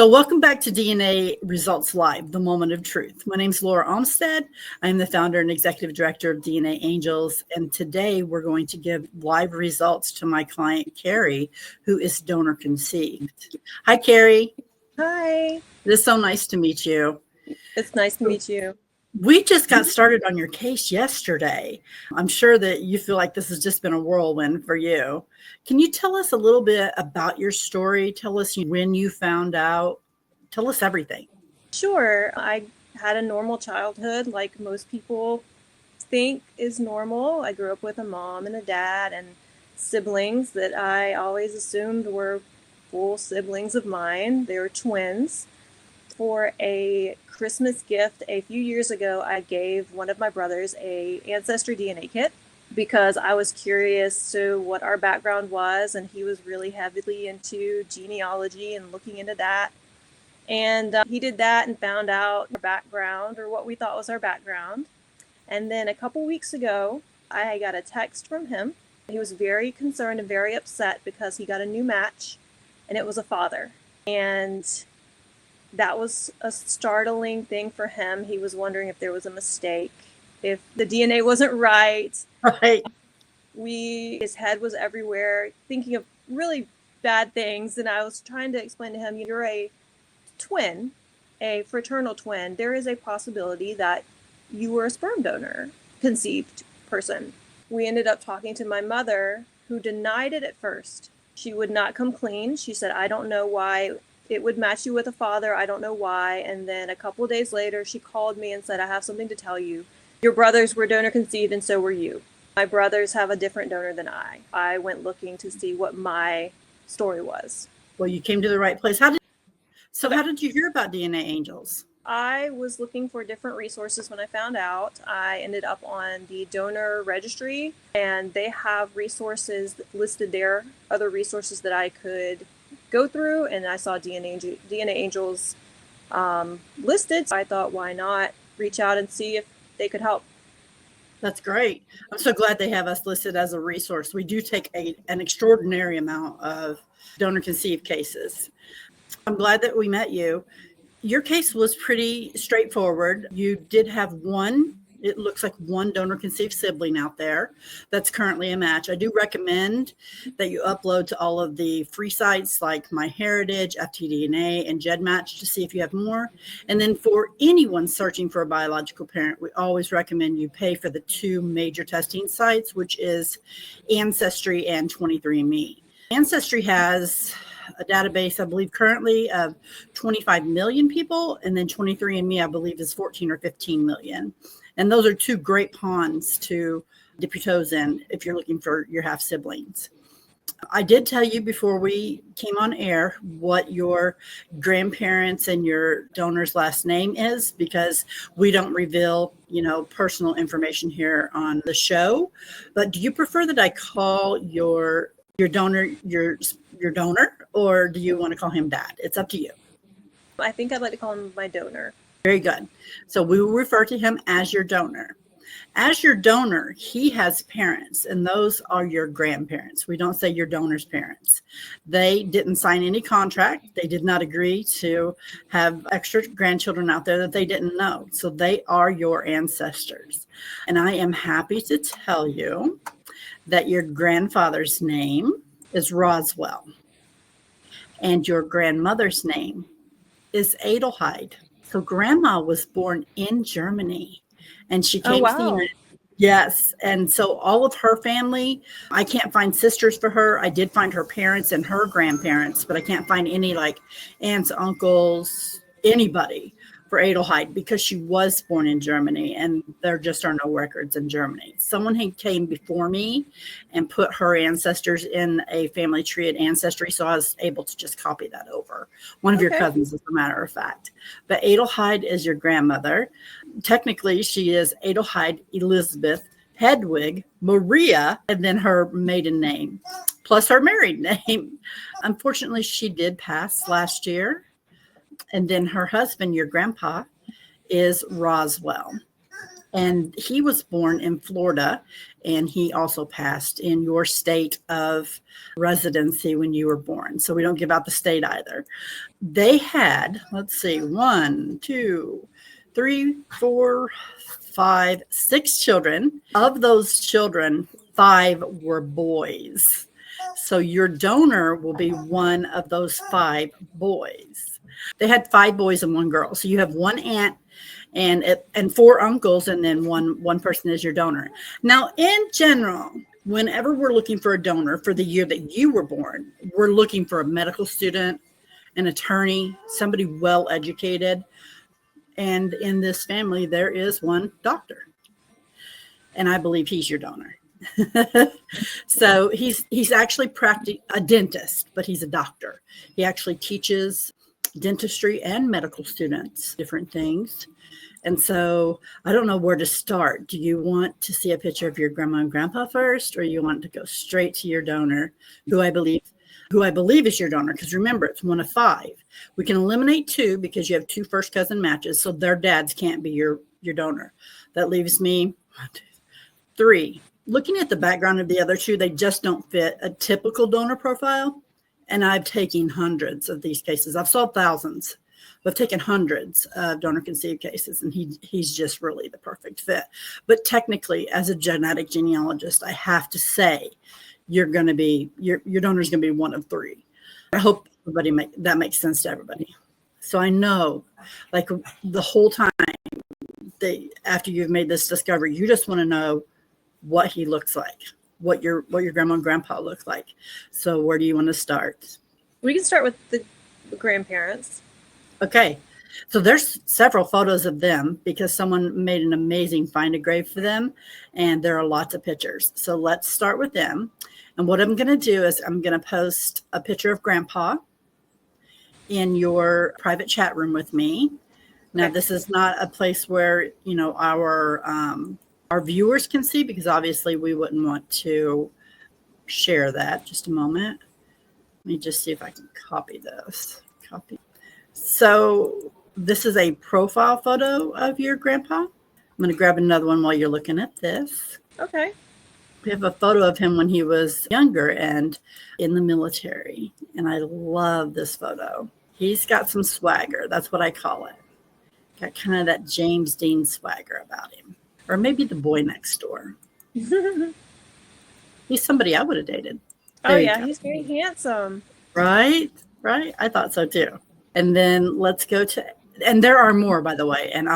So welcome back to DNA Results Live, the moment of truth. My name is Laura Olmsted. I am the founder and executive director of DNAngels. And today we're going to give live results to my client, Keri, who is donor conceived. Hi, Keri. Hi. It is so nice to meet you. It's nice to meet you. We just got started on your case yesterday. I'm sure that you feel like this has just been a whirlwind for you. Can you tell us a little bit about your story? Tell us when you found out. Tell us everything. Sure. I had a normal childhood like most people think is normal. I grew up with a mom and a dad and siblings that I always assumed were full siblings of mine. They were twins. For a Christmas gift a few years ago, I gave one of my brothers a Ancestry DNA kit because I was curious to what our background was, and he was really heavily into genealogy and looking into that. And he did that and found out our background, or what we thought was our background. And then a couple weeks ago, I got a text from him. He was very concerned and very upset because he got a new match, and it was a father. And that was a startling thing for him. He was wondering if there was a mistake, if the DNA wasn't right. Right. His head was everywhere, thinking of really bad things. And I was trying to explain to him, you're a twin, a fraternal twin. There is a possibility that you were a sperm donor, conceived person. We ended up talking to my mother, who denied it at first. She would not come clean. She said, I don't know why it would match you with a father. I don't know why. And then a couple of days later, she called me and said, I have something to tell you. Your brothers were donor conceived, and so were you. My brothers have a different donor than I. I went looking to see what my story was. Well, you came to the right place. How did you hear about DNAngels? I was looking for different resources when I found out. I ended up on the donor registry, and they have resources listed there, other resources that I could go through, and I saw DNAngels listed. So I thought, why not reach out and see if they could help. That's great. I'm so glad they have us listed as a resource. We do take an extraordinary amount of donor conceived cases. I'm glad that we met you. Your case was pretty straightforward. You did have it looks like one donor conceived sibling out there that's currently a match. I do recommend that you upload to all of the free sites like MyHeritage, FTDNA, and GEDmatch to see if you have more. And then for anyone searching for a biological parent, we always recommend you pay for the two major testing sites, which is Ancestry and 23andMe. Ancestry has a database, I believe, currently of 25 million people, and then 23andMe, I believe, is 14 or 15 million. And those are two great ponds to dip your toes in if you're looking for your half siblings. I did tell you before we came on air what your grandparents and your donor's last name is, because we don't reveal, personal information here on the show. But do you prefer that I call your donor your donor, or do you want to call him Dad? It's up to you. I think I'd like to call him my donor. Very good. So we will refer to him as your donor. As your donor, he has parents, and those are your grandparents. We don't say your donor's parents. They didn't sign any contract. They did not agree to have extra grandchildren out there that they didn't know. So they are your ancestors. And I am happy to tell you that your grandfather's name is Roswell, and your grandmother's name is Adelheid. So grandma was born in Germany, and she came to the United States. Yes. And so all of her family, I can't find sisters for her. I did find her parents and her grandparents, but I can't find any like aunts, uncles, anybody for Adelheid, because she was born in Germany, and there just are no records in Germany. Someone had came before me and put her ancestors in a family tree at Ancestry, so I was able to just copy that over. One of your cousins, as a matter of fact. But Adelheid is your grandmother. Technically, she is Adelheid Elizabeth Hedwig Maria, and then her maiden name, plus her married name. Unfortunately, she did pass last year. And then her husband, your grandpa, is Roswell. And he was born in Florida, and he also passed in your state of residency when you were born. So we don't give out the state either. They had, let's see, 1, 2, 3, 4, 5, 6 children. Of those children, 5 were boys. So your donor will be one of those 5 boys. They had 5 boys and 1 girl. So you have 1 aunt and 4 uncles, and then one person is your donor. Now, in general, whenever we're looking for a donor for the year that you were born, we're looking for a medical student, an attorney, somebody well educated. And in this family, there is 1 doctor, and I believe he's your donor. So he's actually a dentist, but he's a doctor. He actually teaches dentistry and medical students different things. And so I don't know where to start. Do you want to see a picture of your grandma and grandpa first, or you want to go straight to your donor, who I believe is your donor? Because remember, it's 1 of 5. We can eliminate 2 because you have 2 first cousin matches, so their dads can't be your donor. That leaves me 1, 2, 3. Looking at the background of the other 2, they just don't fit a typical donor profile. And I've taken hundreds of these cases. I've solved thousands. I've taken hundreds of donor conceived cases, and he's just really the perfect fit. But technically, as a genetic genealogist, I have to say your donor's going to be 1 of 3. I hope that makes sense to everybody. So I know, like, the whole time after you've made this discovery, you just want to know what he looks like, what your grandma and grandpa look like. So where do you want to start? We can start with the grandparents. Okay, so there's several photos of them because someone made an amazing find a grave for them, and there are lots of pictures. So let's start with them. And what I'm going to do is I'm going to post a picture of Grandpa in your private chat room with me. Now, okay. This is not a place where, our viewers can see, because obviously we wouldn't want to share that. Just a moment. Let me just see if I can copy this. Copy. So this is a profile photo of your grandpa. I'm going to grab another one while you're looking at this. Okay. We have a photo of him when he was younger and in the military. And I love this photo. He's got some swagger. That's what I call it. Got kind of that James Dean swagger about him. Or maybe the boy next door. He's somebody I would have dated. Oh, yeah. He's very handsome. Right? I thought so too. And then let's go to, and there are more, by the way, and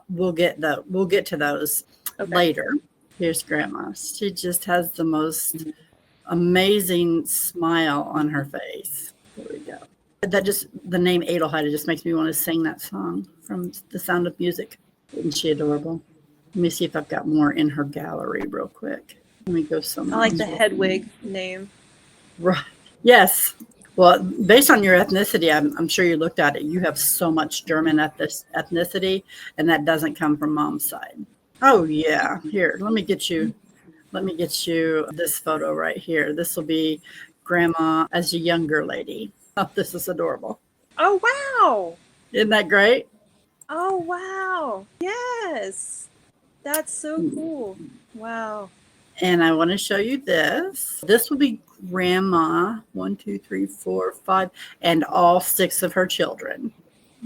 we'll get to those later. Here's Grandma. She just has the most amazing smile on her face. There we go. The name Adelheid, it just makes me want to sing that song from The Sound of Music. Isn't she adorable? Let me see if I've got more in her gallery real quick. Let me go somewhere. I like the Hedwig name. Right. Yes. Well, based on your ethnicity, I'm sure you looked at it. You have so much German ethnicity, and that doesn't come from Mom's side. Oh yeah. Here, let me get you this photo right here. This will be Grandma as a younger lady. Oh, this is adorable. Oh wow. Isn't that great? Oh wow. Yes. That's so cool. Wow. And I want to show you this. This will be Grandma, 1, 2, 3, 4, 5, and all 6 of her children.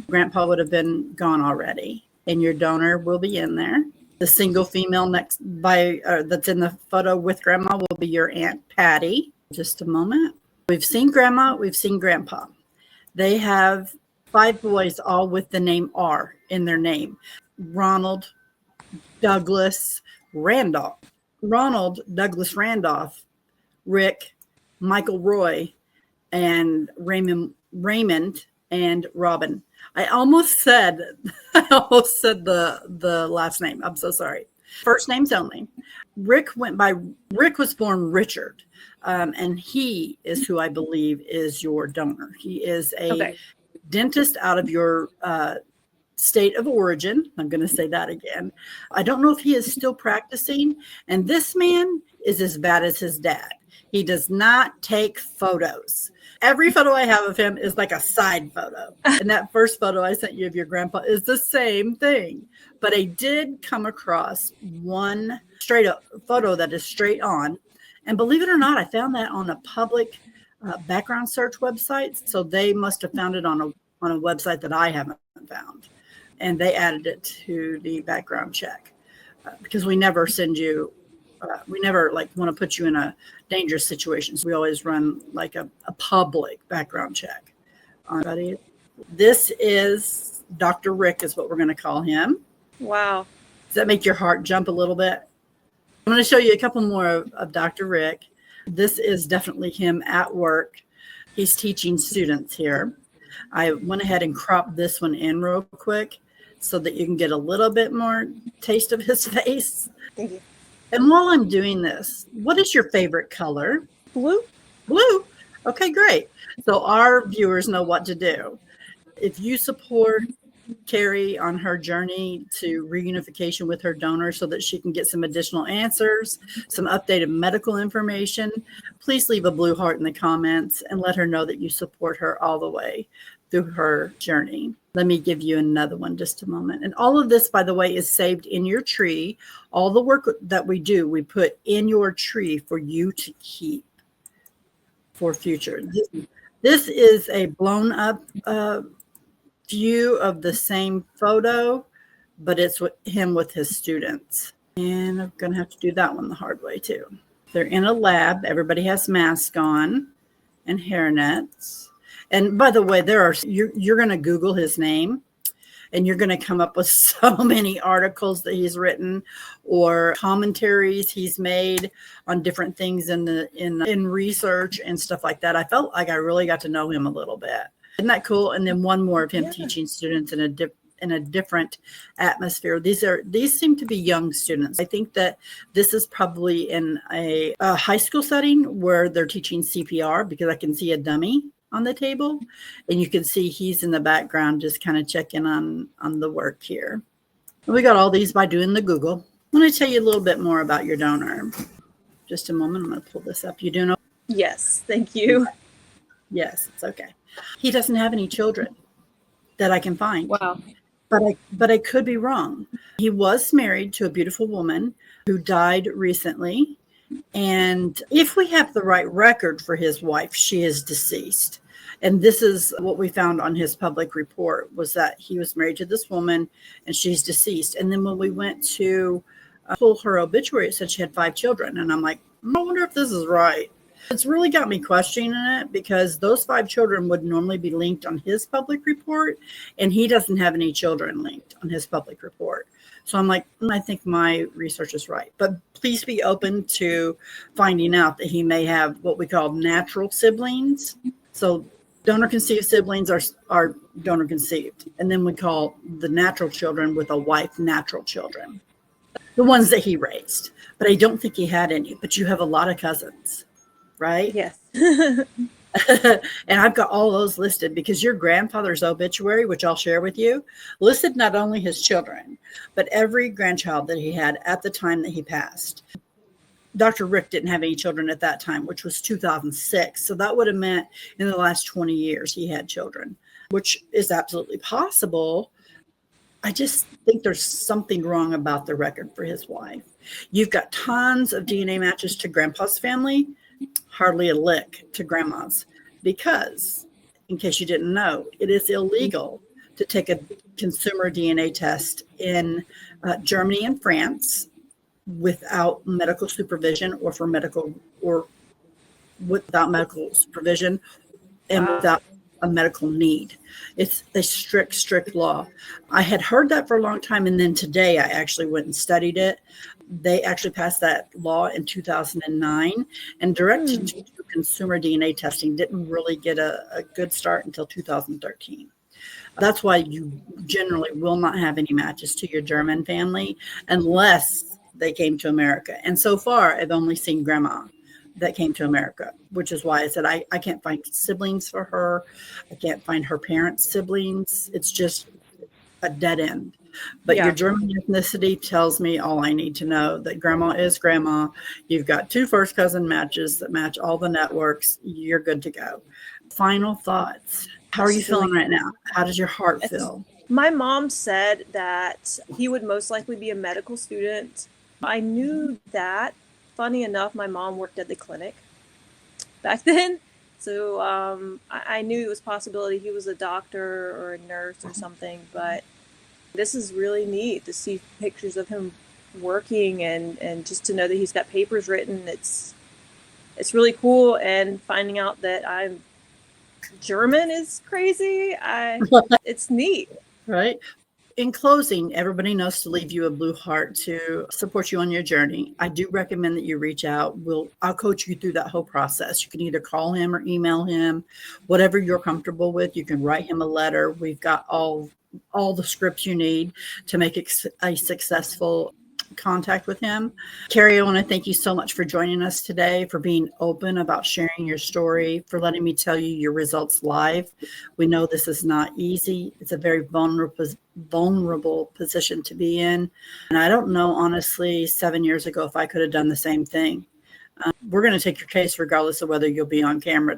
Grandpa would have been gone already, and your donor will be in there. The single female that's in the photo with Grandma will be your Aunt Patty. Just a moment. We've seen Grandma, we've seen Grandpa. They have 5 boys, all with the name R in their name. Ronald Douglas Randolph, Rick, Michael Roy, and Raymond and Robin. I almost said the last name. I'm so sorry. First names only. Rick was born Richard, and he is who I believe is your donor. He is a dentist out of your state of origin. I'm going to say that again. I don't know if he is still practicing, and this man is as bad as his dad. He does not take photos. Every photo I have of him is like a side photo. And that first photo I sent you of your grandpa is the same thing. But I did come across one straight up photo that is straight on. And believe it or not, I found that on a public background search website. So they must have found it on a website that I haven't found. And they added it to the background check because we never send you, we never like want to put you in a dangerous situation. So we always run like a public background check on everybody. This is Dr. Rick is what we're going to call him. Wow. Does that make your heart jump a little bit? I'm going to show you a couple more of Dr. Rick. This is definitely him at work. He's teaching students here. I went ahead and cropped this one in real quick so that you can get a little bit more taste of his face. Thank you. And while I'm doing this, what is your favorite color? Blue? Blue. Okay, great. So our viewers know what to do. If you support Keri on her journey to reunification with her donor so that she can get some additional answers, some updated medical information, please leave a blue heart in the comments and let her know that you support her all the way through her journey. Let me give you another one just a moment. And all of this, by the way, is saved in your tree. All the work that we do, we put in your tree for you to keep for future. This is a blown up view of the same photo, but it's with him with his students. And I'm going to have to do that one the hard way too. They're in a lab. Everybody has masks on and hairnets. And by the way, you're going to Google his name and you're going to come up with so many articles that he's written or commentaries he's made on different things in research and stuff like that. I felt like I really got to know him a little bit. Isn't that cool? And then one more of him teaching students in a different atmosphere. These seem to be young students. I think that this is probably in a high school setting where they're teaching CPR because I can see a dummy on the table and you can see he's in the background just kind of checking on the work here. We got all these by doing the Google. I'm going to tell you a little bit more about your donor. Just a moment. I'm going to pull this up. You do know? Yes, thank you. Yes, it's okay. He doesn't have any children that I can find. Wow. But I could be wrong. He was married to a beautiful woman who died recently. And if we have the right record for his wife, she is deceased. And this is what we found on his public report was that he was married to this woman and she's deceased. And then when we went to pull her obituary, it said she had 5 children. And I'm like, I wonder if this is right. It's really got me questioning it because those 5 children would normally be linked on his public report, and he doesn't have any children linked on his public report. So I'm like, I think my research is right. But please be open to finding out that he may have what we call natural siblings. So donor conceived siblings are donor conceived. And then we call the natural children with a wife natural children, the ones that he raised. But I don't think he had any, but you have a lot of cousins. Right? Yes. And I've got all those listed because your grandfather's obituary, which I'll share with you, listed not only his children, but every grandchild that he had at the time that he passed. Dr. Rick didn't have any children at that time, which was 2006. So that would have meant in the last 20 years he had children, which is absolutely possible. I just think there's something wrong about the record for his wife. You've got tons of DNA matches to grandpa's family, hardly a lick to grandma's, because in case you didn't know, it is illegal to take a consumer DNA test in Germany and France without medical supervision or without medical supervision and without a medical need. It's a strict law. I had heard that for a long time, and then today I actually went and studied it. They actually passed that law in 2009, and direct-to-consumer DNA testing didn't really get a good start until 2013. That's why you generally will not have any matches to your German family unless they came to America. And so far, I've only seen grandma that came to America, which is why I said I can't find siblings for her. I can't find her parents' siblings. It's just a dead end. But your Yeah. German ethnicity tells me all I need to know, that grandma is grandma. You've got 2 first cousin matches that match all the networks. You're good to go. Final thoughts. How are you feeling right now? How does your heart feel? My mom said that he would most likely be a medical student. I knew that. Funny enough, my mom worked at the clinic back then. So I knew it was a possibility he was a doctor or a nurse or something. But this is really neat to see pictures of him working and just to know that he's got papers written. It's really cool. And finding out that I'm German is crazy. It's neat. Right? In closing, everybody knows to leave you a blue heart to support you on your journey. I do recommend that you reach out. I'll coach you through that whole process. You can either call him or email him, whatever you're comfortable with. You can write him a letter. We've got all the scripts you need to make a successful contact with him. Keri, I want to thank you so much for joining us today, for being open about sharing your story, for letting me tell you your results live. We know this is not easy. It's a very vulnerable position to be in. And I don't know, honestly, 7 years ago, if I could have done the same thing. We're going to take your case regardless of whether you'll be on camera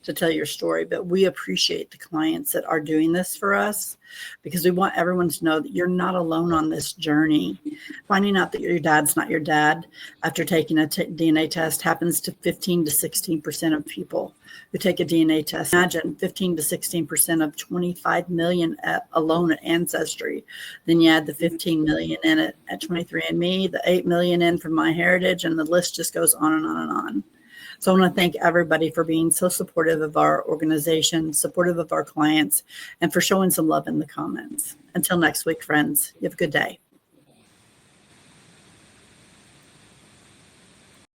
to tell your story. But we appreciate the clients that are doing this for us, because we want everyone to know that you're not alone on this journey. Finding out that your dad's not your dad after taking a DNA test happens to 15 to 16% of people who take a DNA test. Imagine 15 to 16% of 25 million alone at Ancestry. Then you add the 15 million in it at 23andMe, the 8 million in from MyHeritage, and the list just goes on and on and on. So I want to thank everybody for being so supportive of our organization, supportive of our clients, and for showing some love in the comments. Until next week, friends, you have a good day.